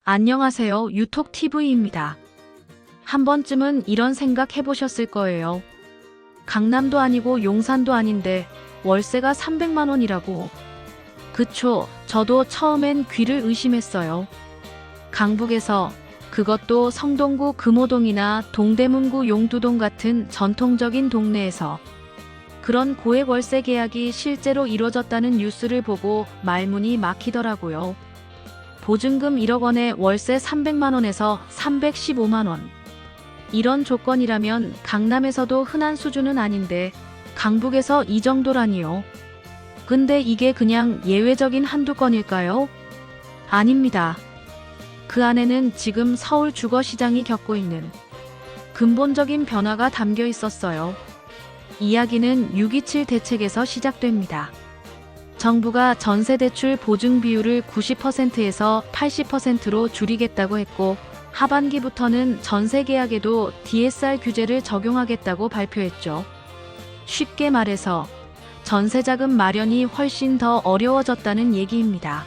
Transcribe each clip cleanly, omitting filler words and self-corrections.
안녕하세요. 유톡TV입니다. 한 번쯤은 이런 생각 해보셨을 거예요. 강남도 아니고 용산도 아닌데 월세가 300만 원이라고. 그쵸, 저도 처음엔 귀를 의심했어요. 강북에서, 그것도 성동구 금호동이나 동대문구 용두동 같은 전통적인 동네에서 그런 고액 월세 계약이 실제로 이루어졌다는 뉴스를 보고 말문이 막히더라고요. 보증금 1억 원에 월세 300만 원에서 315만 원. 이런 조건이라면 강남에서도 흔한 수준은 아닌데 강북에서 이 정도라니요. 근데 이게 그냥 예외적인 한두 건일까요? 아닙니다. 그 안에는 지금 서울 주거 시장이 겪고 있는 근본적인 변화가 담겨 있었어요. 이야기는 6.27 대책에서 시작됩니다. 정부가 전세대출 보증 비율을 90%에서 80%로 줄이겠다고 했고, 하반기부터는 전세 계약에도 DSR 규제를 적용하겠다고 발표했죠. 쉽게 말해서 전세자금 마련이 훨씬 더 어려워졌다는 얘기입니다.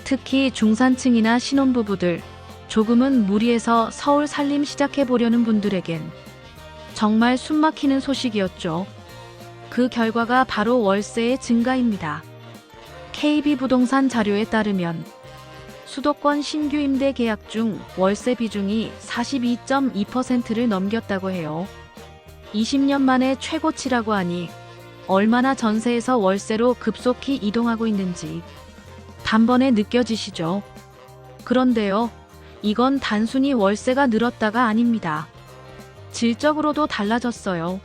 특히 중산층이나 신혼부부들, 조금은 무리해서 서울 살림 시작해보려는 분들에겐 정말 숨막히는 소식이었죠. 그 결과가 바로 월세의 증가입니다. KB부동산 자료에 따르면 수도권 신규 임대 계약 중 월세 비중이 42.2%를 넘겼다고 해요. 20년 만에 최고치라고 하니 얼마나 전세에서 월세로 급속히 이동하고 있는지 단번에 느껴지시죠? 그런데요, 이건 단순히 월세가 늘었다가 아닙니다. 질적으로도 달라졌어요.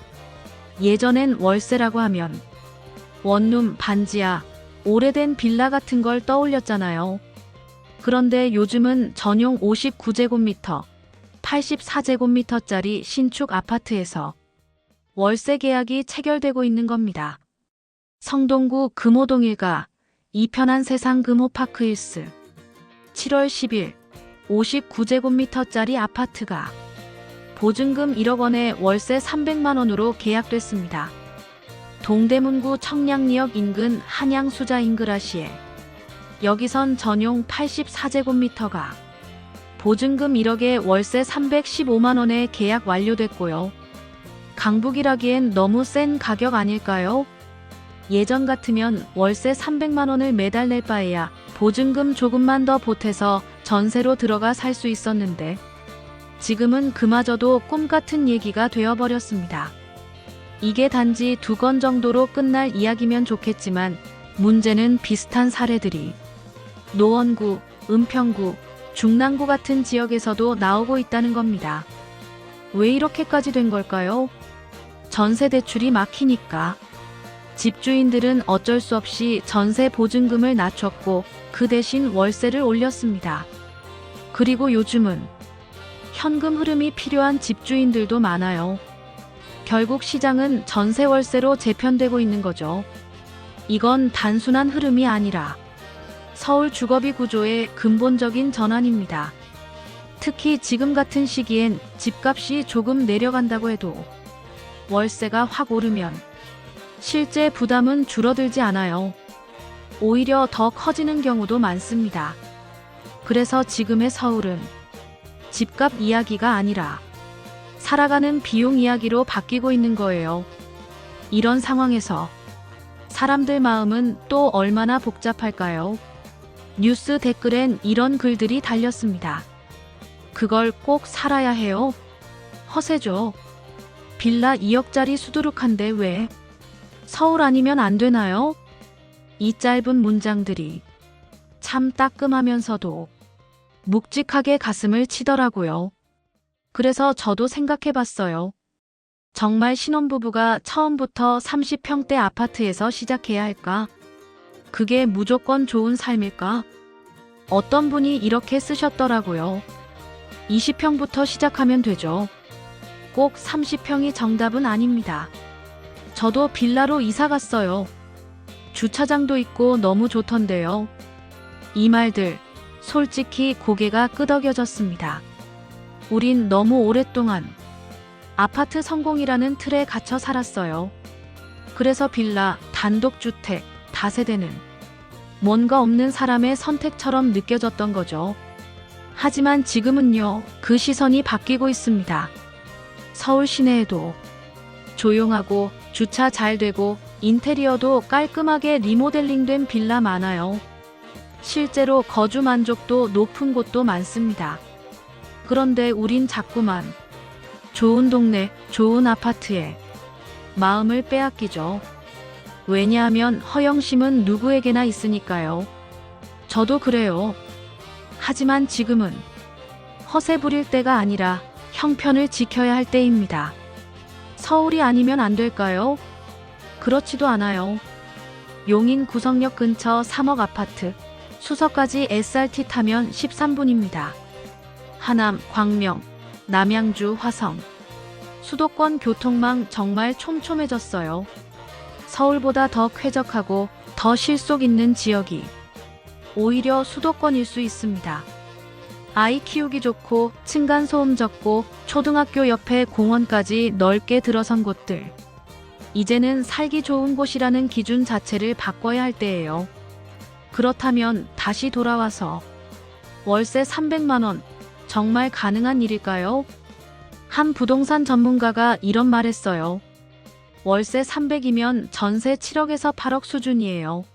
예전엔 월세라고 하면 원룸, 반지하, 오래된 빌라 같은 걸 떠올렸잖아요. 그런데 요즘은 전용 59제곱미터, 84제곱미터짜리 신축 아파트에서 월세 계약이 체결되고 있는 겁니다. 성동구 금호동 일가, 이편한 세상 금호파크힐스. 7월 10일, 59제곱미터짜리 아파트가 보증금 1억 원에 월세 300만 원으로 계약됐습니다. 동대문구 청량리역 인근 한양수자 인그라시에 여기선 전용 84제곱미터가 보증금 1억에 월세 315만 원에 계약 완료됐고요. 강북이라기엔 너무 센 가격 아닐까요? 예전 같으면 월세 300만 원을 매달 낼 바에야 보증금 조금만 더 보태서 전세로 들어가 살 수 있었는데 지금은 그마저도 꿈같은 얘기가 되어버렸습니다. 이게 단지 2건 정도로 끝날 이야기면 좋겠지만 문제는 비슷한 사례들이 노원구, 은평구, 중랑구 같은 지역에서도 나오고 있다는 겁니다. 왜 이렇게까지 된 걸까요? 전세 대출이 막히니까. 집주인들은 어쩔 수 없이 전세 보증금을 낮췄고 그 대신 월세를 올렸습니다. 그리고 요즘은 현금 흐름이 필요한 집주인들도 많아요. 결국 시장은 전세 월세로 재편되고 있는 거죠. 이건 단순한 흐름이 아니라 서울 주거비 구조의 근본적인 전환입니다. 특히 지금 같은 시기엔 집값이 조금 내려간다고 해도 월세가 확 오르면 실제 부담은 줄어들지 않아요. 오히려 더 커지는 경우도 많습니다. 그래서 지금의 서울은 집값 이야기가 아니라 살아가는 비용 이야기로 바뀌고 있는 거예요. 이런 상황에서 사람들 마음은 또 얼마나 복잡할까요? 뉴스 댓글엔 이런 글들이 달렸습니다. 그걸 꼭 살아야 해요? 허세죠. 빌라 2억짜리 수두룩한데 왜? 서울 아니면 안 되나요? 이 짧은 문장들이 참 따끔하면서도 묵직하게 가슴을 치더라고요. 그래서 저도 생각해봤어요. 정말 신혼부부가 처음부터 30평대 아파트에서 시작해야 할까? 그게 무조건 좋은 삶일까? 어떤 분이 이렇게 쓰셨더라고요. 20평부터 시작하면 되죠. 꼭 30평이 정답은 아닙니다. 저도 빌라로 이사 갔어요. 주차장도 있고 너무 좋던데요. 이 말들, 솔직히 고개가 끄덕여졌습니다. 우린 너무 오랫동안 아파트 성공이라는 틀에 갇혀 살았어요. 그래서 빌라, 단독주택, 다세대는 뭔가 없는 사람의 선택처럼 느껴졌던 거죠. 하지만 지금은요, 그 시선이 바뀌고 있습니다. 서울 시내에도 조용하고 주차 잘 되고 인테리어도 깔끔하게 리모델링된 빌라 많아요. 실제로 거주 만족도 높은 곳도 많습니다. 그런데 우린 자꾸만 좋은 동네, 좋은 아파트에 마음을 빼앗기죠. 왜냐하면 허영심은 누구에게나 있으니까요. 저도 그래요. 하지만 지금은 허세 부릴 때가 아니라 형편을 지켜야 할 때입니다. 서울이 아니면 안 될까요? 그렇지도 않아요. 용인 구성역 근처 3억 아파트, 수서까지 SRT 타면 13분입니다. 하남, 광명, 남양주, 화성. 수도권 교통망 정말 촘촘해졌어요. 서울보다 더 쾌적하고 더 실속 있는 지역이 오히려 수도권일 수 있습니다. 아이 키우기 좋고 층간소음 적고 초등학교 옆에 공원까지 넓게 들어선 곳들. 이제는 살기 좋은 곳이라는 기준 자체를 바꿔야 할 때예요. 그렇다면 다시 돌아와서 월세 300만 원 정말 가능한 일일까요? 한 부동산 전문가가 이런 말했어요. 월세 300이면 전세 7억에서 8억 수준이에요.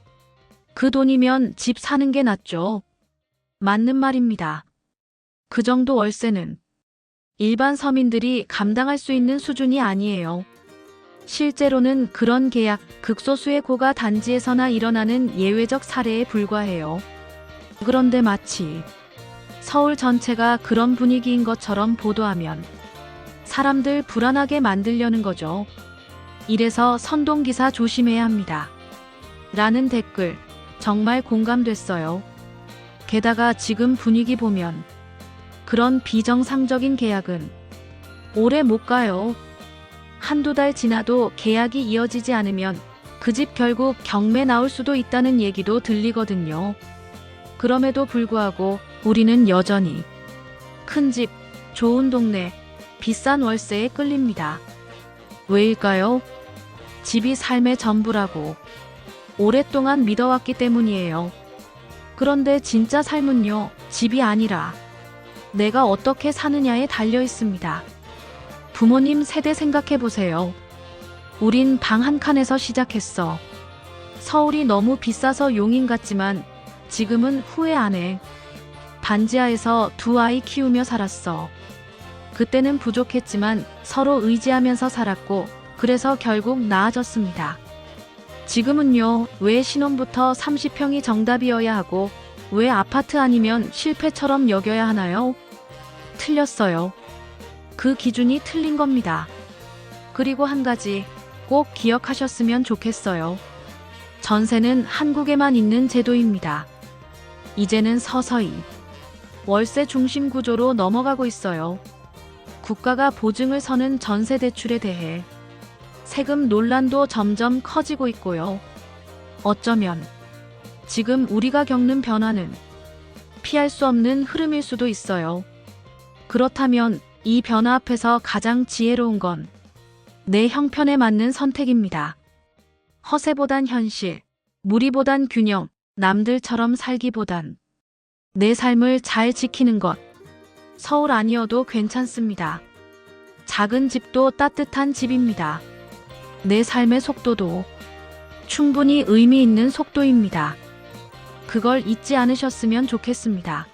그 돈이면 집 사는 게 낫죠. 맞는 말입니다. 그 정도 월세는 일반 서민들이 감당할 수 있는 수준이 아니에요. 실제로는 그런 계약, 극소수의 고가 단지에서나 일어나는 예외적 사례에 불과해요. 그런데 마치 서울 전체가 그런 분위기인 것처럼 보도하면 사람들 불안하게 만들려는 거죠. 이래서 선동기사 조심해야 합니다. 라는 댓글 정말 공감됐어요. 게다가 지금 분위기 보면 그런 비정상적인 계약은 오래 못 가요. 한두 달 지나도 계약이 이어지지 않으면 그 집 결국 경매 나올 수도 있다는 얘기도 들리거든요. 그럼에도 불구하고 우리는 여전히 큰 집, 좋은 동네, 비싼 월세에 끌립니다. 왜일까요? 집이 삶의 전부라고 오랫동안 믿어왔기 때문이에요. 그런데 진짜 삶은요, 집이 아니라 내가 어떻게 사느냐에 달려 있습니다. 부모님 세대 생각해 보세요. 우린 방 한 칸에서 시작했어. 서울이 너무 비싸서 용인 같지만 지금은 후회 안 해. 반지하에서 두 아이 키우며 살았어. 그때는 부족했지만 서로 의지하면서 살았고 그래서 결국 나아졌습니다. 지금은요, 왜 신혼부터 30평이 정답이어야 하고 왜 아파트 아니면 실패처럼 여겨야 하나요? 틀렸어요. 그 기준이 틀린 겁니다. 그리고 한 가지 꼭 기억하셨으면 좋겠어요. 전세는 한국에만 있는 제도입니다. 이제는 서서히 월세 중심 구조로 넘어가고 있어요. 국가가 보증을 서는 전세 대출에 대해 세금 논란도 점점 커지고 있고요. 어쩌면 지금 우리가 겪는 변화는 피할 수 없는 흐름일 수도 있어요. 그렇다면 이 변화 앞에서 가장 지혜로운 건 내 형편에 맞는 선택입니다. 허세보단 현실, 무리보단 균형, 남들처럼 살기보단 내 삶을 잘 지키는 것. 서울 아니어도 괜찮습니다. 작은 집도 따뜻한 집입니다. 내 삶의 속도도 충분히 의미 있는 속도입니다. 그걸 잊지 않으셨으면 좋겠습니다.